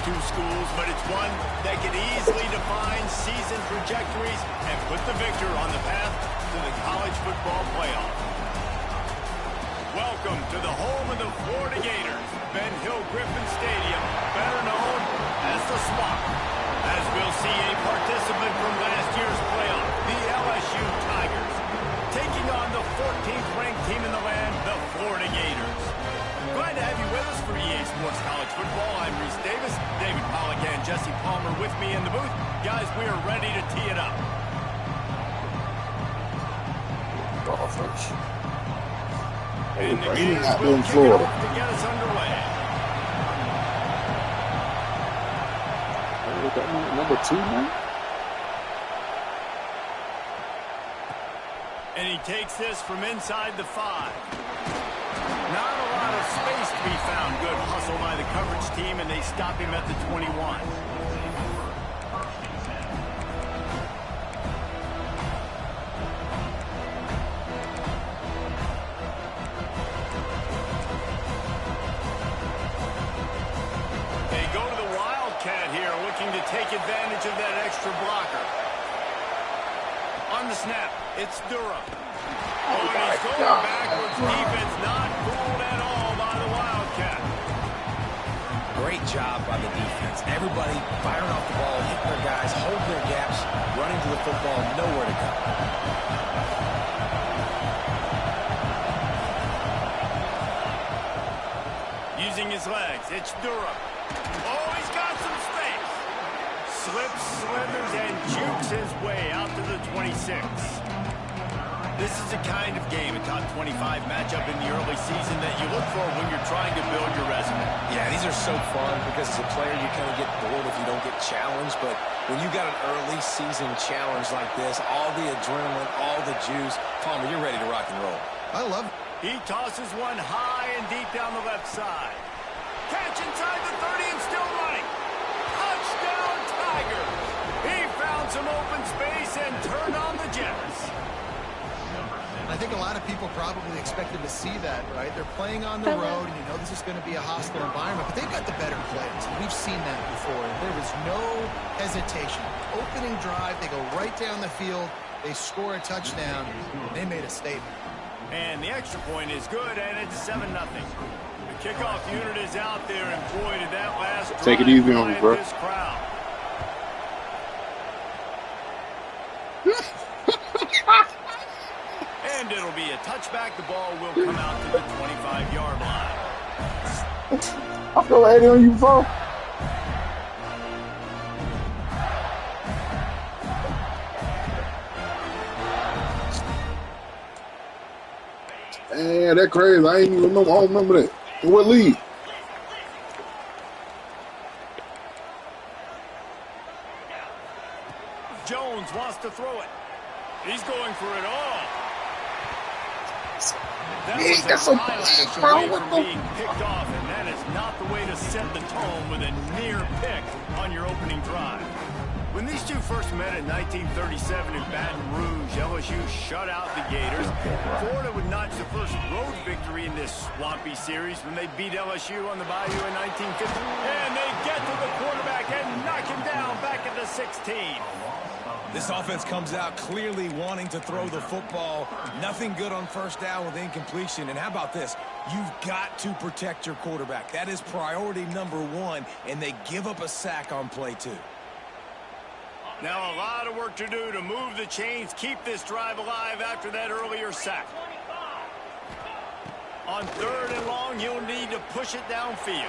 two schools, but it's one that can easily define season trajectories and put the victor on the path to the college football playoff. Welcome to the home of the Florida Gators, Ben Hill Griffin Stadium, better known as the Swamp. As we'll see a participant from last year's playoff, the LSU Tigers, taking on the 14th ranked team in the land, the Florida Gators. Glad to have you with us for EA Sports College Football. I'm Reese Davis, David Pollack and Jesse Palmer with me in the booth. Guys, we are ready to tee it up. And the Gators will kick it off to get us underway. Number 2, man. And he takes this from inside the 5. Not a lot of space to be found. Good hustle by the coverage team, and they stop him at the 21. They go to the Wildcat here, looking to take advantage of that extra blocker. On the snap, it's Durham. Oh, and he's going backwards. Defense not fooled at all by the Wildcat. Great job by the defense. Everybody firing off the ball, hitting their guys, holding their gaps, running to the football, nowhere to go. Using his legs, it's Durham. Oh, he's got some space. Slips, slithers, and jukes his way out to the 26. This is the kind of game, a top 25 matchup in the early season that you look for when you're trying to build your resume. Yeah, these are so fun because as a player you kind of get bored if you don't get challenged, but when you got an early season challenge like this, all the adrenaline, all the juice, Palmer, you're ready to rock and roll. I love it. He tosses one high and deep down the left side. Catch inside the 30 and still running. Touchdown Tigers! He found some open space and turned on the Jets. I think a lot of people probably expected to see that, right? They're playing on the road, and you know this is going to be a hostile environment, but they've got the better players. We've seen that before. There was no hesitation. Opening drive, they go right down the field, they score a touchdown, they made a statement. And the extra point is good, and it's 7-0. The kickoff unit is out there, and boy, did that last drive Take it easy on me, bro. this crowd. And it'll be a touchback. The ball will come out to the 25-yard line. I feel 80 on you, bro. Man, that crazy. I ain't even remember. I don't remember that. What league? Jones wants to throw it. He's going for it all. That was a highlight away from being picked off, and that is not the way to set the tone with a near pick on your opening drive. When these two first met in 1937 in Baton Rouge, LSU shut out the Gators. Florida would notch the first road victory in this swampy series when they beat LSU on the Bayou in 1950. And they get to the quarterback and knock him down back at the 16. This offense comes out clearly wanting to throw the football. Nothing good on first down with incompletion. And how about this? You've got to protect your quarterback. That is priority number 1, and they give up a sack on play 2. Now a lot of work to do to move the chains, keep this drive alive after that earlier sack. On 3rd and long, you'll need to push it downfield.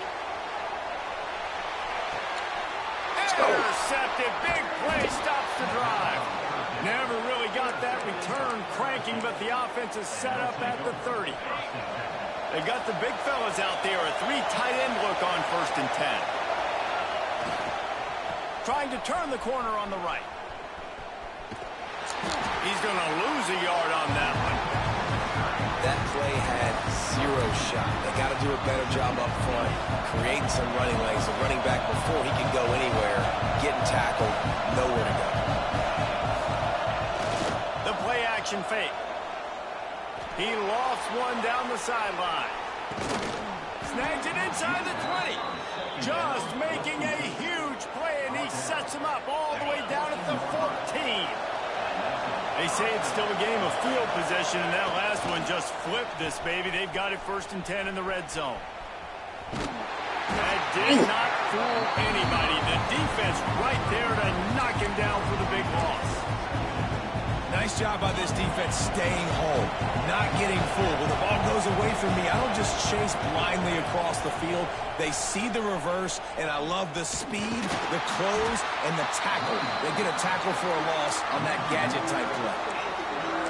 Intercepted, big play, stops the drive. Never really got that return cranking, but the offense is set up at the 30. They got the big fellas out there, a 3 tight end look on 1st and 10. Trying to turn the corner on the right. He's going to lose a yard on that one. That play had 0 shot. They got to do a better job up front, creating some running lanes. The running back before he can go anywhere, getting tackled, nowhere to go. The play action fake. He lofts one down the sideline. Snags it inside the 20. Just making a play, and he sets him up all the way down at the 14. They say it's still a game of field possession, and that last one just flipped this baby. They've got it 1st and 10 in the red zone. That did not fool anybody. The defense right there to knock him down for the big loss. Nice job by this defense staying home, not getting fooled. When the ball goes away from me, I don't just chase blindly across the field. They see the reverse, and I love the speed, the close, and the tackle. They get a tackle for a loss on that gadget-type play.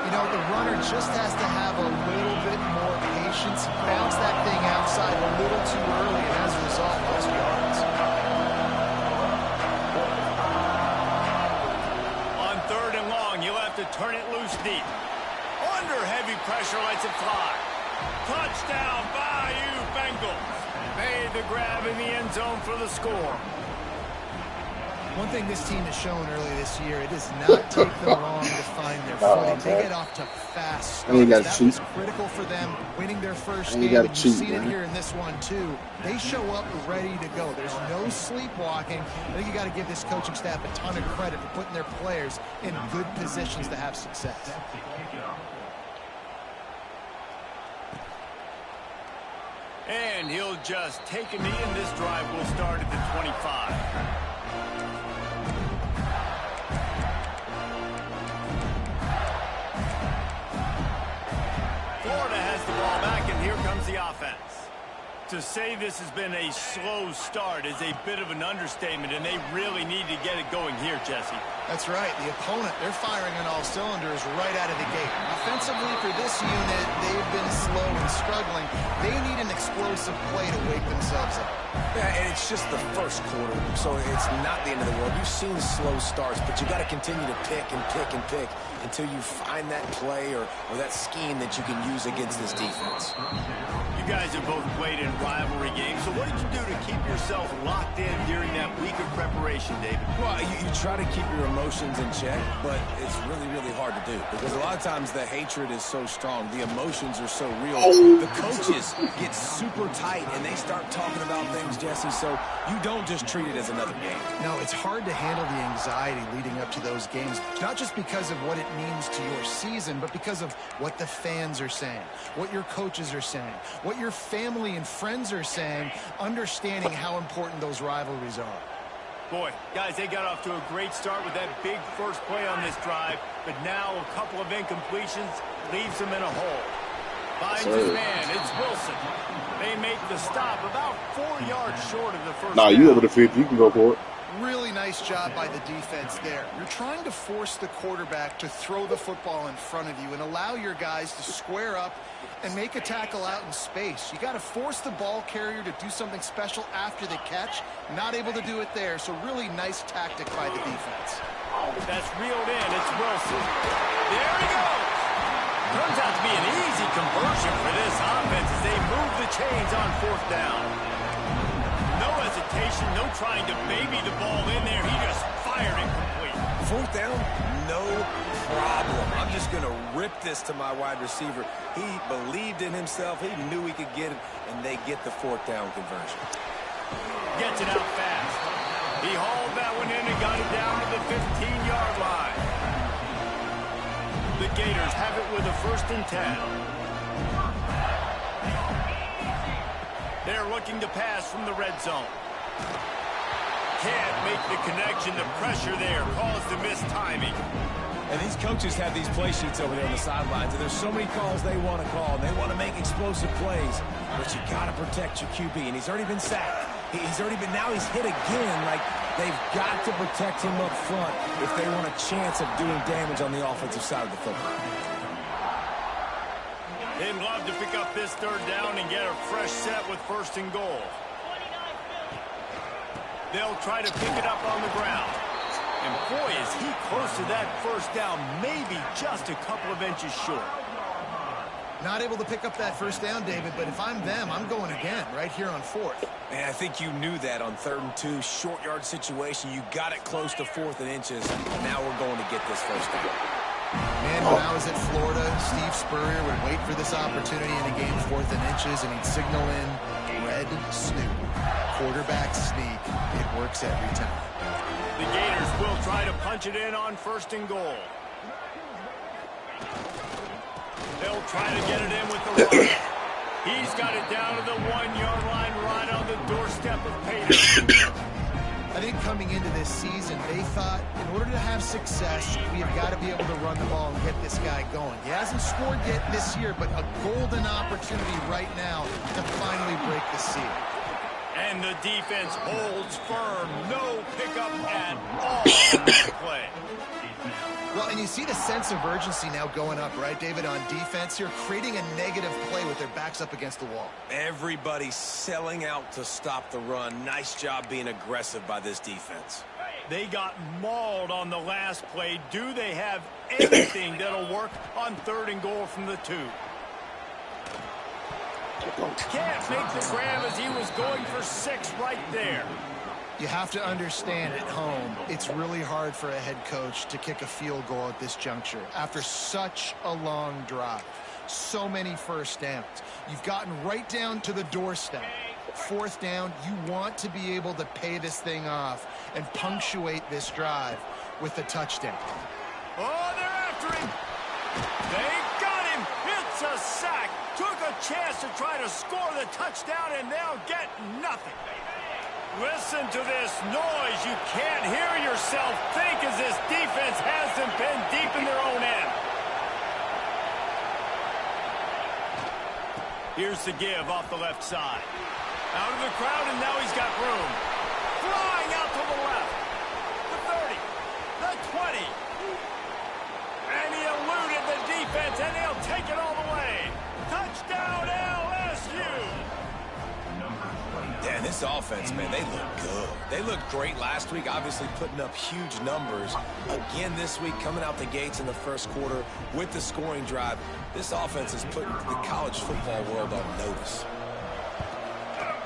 You know, the runner just has to have a little bit more patience, bounce that thing outside a little too early, and as a result, lost yards. On 3rd and long, you'll have to turn it loose deep. Under heavy pressure, lets it fly. Touchdown, Bayou Bengals. Made the grab in the end zone for the score. One thing this team has shown early this year, it does not take them long to find their footing. They get off to fast starts. That was critical for them, winning their first game. And you've seen it here in this one, too. They show up ready to go. There's no sleepwalking. I think you got to give this coaching staff a ton of credit for putting their players in good positions to have success. And he'll just take a knee, and this drive will start at the 25. Florida has the ball back, and here comes the offense. To say this has been a slow start is a bit of an understatement, and they really need to get it going here, Jesse. That's right. The opponent, they're firing on all cylinders right out of the gate. Offensively, for this unit, they've been slow and struggling. They need an explosive play to wake themselves up. Yeah, and it's just the first quarter, so it's not the end of the world. You've seen slow starts, but you got to continue to pick and pick and pick until you find that play or that scheme that you can use against this defense. You guys have both played in rivalry games, so what did you do to keep yourself locked in during that week of preparation, David? Well, you try to keep your emotions in check, but it's really, really hard to do because a lot of times the hatred is so strong. The emotions are so real. The coaches get super tight, and they start talking about things, Jesse, so you don't just treat it as another game. No, it's hard to handle the anxiety leading up to those games, not just because of what it means to your season, but because of what the fans are saying, what your coaches are saying, what your family and friends are saying, understanding how important those rivalries are. Boy, guys, they got off to a great start with that big first play on this drive, but now a couple of incompletions leaves them in a hole. Finds his man, it's Wilson. They make the stop about 4 yards short of the first down. You over the 50, you can go for it. Really nice job by the defense there. You're trying to force the quarterback to throw the football in front of you and allow your guys to square up and make a tackle out in space. You got to force the ball carrier to do something special after the catch. Not able to do it there, so really nice tactic by the defense. That's reeled in. It's Wilson. There he goes. Turns out to be an easy conversion for this offense as they move the chains on 4th down. No hesitation, no trying to baby the ball in there. He just fired it complete. 4th down, no problem. I'm just going to rip this to my wide receiver. He believed in himself. He knew he could get it, and they get the 4th down conversion. Gets it out fast. He hauled that one in and got it down to the 15-yard line. The Gators have it with a 1st and 10. They're looking to pass from the red zone. Can't make the connection. The pressure there caused the missed timing. And these coaches have these play sheets over there on the sidelines, and there's so many calls they want to call. They want to make explosive plays, but you got to protect your QB, and he's already been sacked. Now he's hit again. Like, they've got to protect him up front if they want a chance of doing damage on the offensive side of the football. They'd love to pick up this 3rd down and get a fresh set with 1st and goal. They'll try to pick it up on the ground. And boy, is he close to that 1st down, maybe just a couple of inches short. Not able to pick up that 1st down, David, but if I'm them, I'm going again right here on 4th. Man, I think you knew that on 3rd and 2, short yard situation. You got it close to 4th and inches. Now we're going to get this 1st down. Man, when I was at Florida, Steve Spurrier would wait for this opportunity in a game 4th and inches, and he'd signal in red snoop, quarterback sneak. It worked works every time. The Gators will try to punch it in on 1st and goal. They'll try to get it in with the run. He's got it down to the 1-yard line right on the doorstep of Pater. I think coming into this season, they thought in order to have success, we have got to be able to run the ball and get this guy going. He hasn't scored yet this year, but a golden opportunity right now to finally break the seal. And the defense holds firm. No pickup at all on that play. Well, and you see the sense of urgency now going up, right, David, on defense here, creating a negative play with their backs up against the wall. Everybody's selling out to stop the run. Nice job being aggressive by this defense. They got mauled on the last play. Do they have anything that'll work on 3rd and goal from the 2? Can't make the grab as he was going for 6 right there. You have to understand at home, it's really hard for a head coach to kick a field goal at this juncture after such a long drive. So many first downs. You've gotten right down to the doorstep. 4th down, you want to be able to pay this thing off and punctuate this drive with a touchdown. Oh, they're after him. They got him. It's a sack. Took a chance to try to score the touchdown, and they'll get nothing. Listen to this noise. You can't hear yourself think as this defense has them pinned deep in their own end. Here's the give off the left side. Out of the crowd, and now he's got room. Flying out to the left. The 30. The 20. And he eluded the defense, and they'll take it all the way. Touchdown, LSU. Yeah, this offense, man, they look good. They looked great last week, obviously putting up huge numbers. Again this week, coming out the gates in the 1st quarter with the scoring drive. This offense is putting the college football world on notice.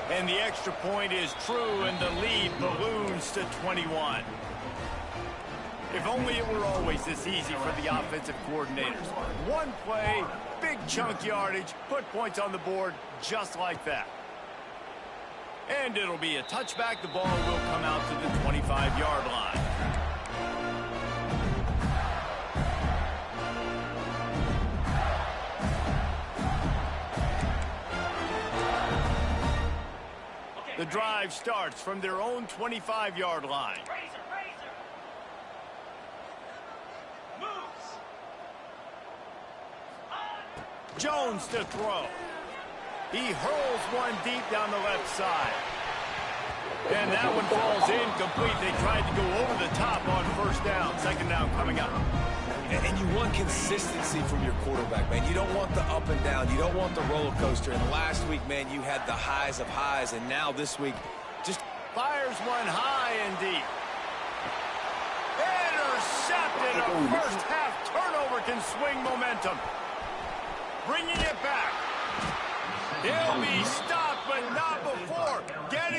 And the extra point is true, and the lead balloons to 21. If only it were always this easy for the offensive coordinators. One play, big chunk yardage, put points on the board just like that. And it'll be a touchback. The ball will come out to the 25-yard line. The drive starts from their own 25-yard line. Jones to throw. He hurls one deep down the left side. And that one falls incomplete. They tried to go over the top on 1st down. 2nd down coming up. And you want consistency from your quarterback, man. You don't want the up and down. You don't want the roller coaster. And last week, man, you had the highs of highs. And now this week, just fires one high and deep. Intercepted. A 1st half turnover can swing momentum. Bringing it back. He'll be stopped, but not before getting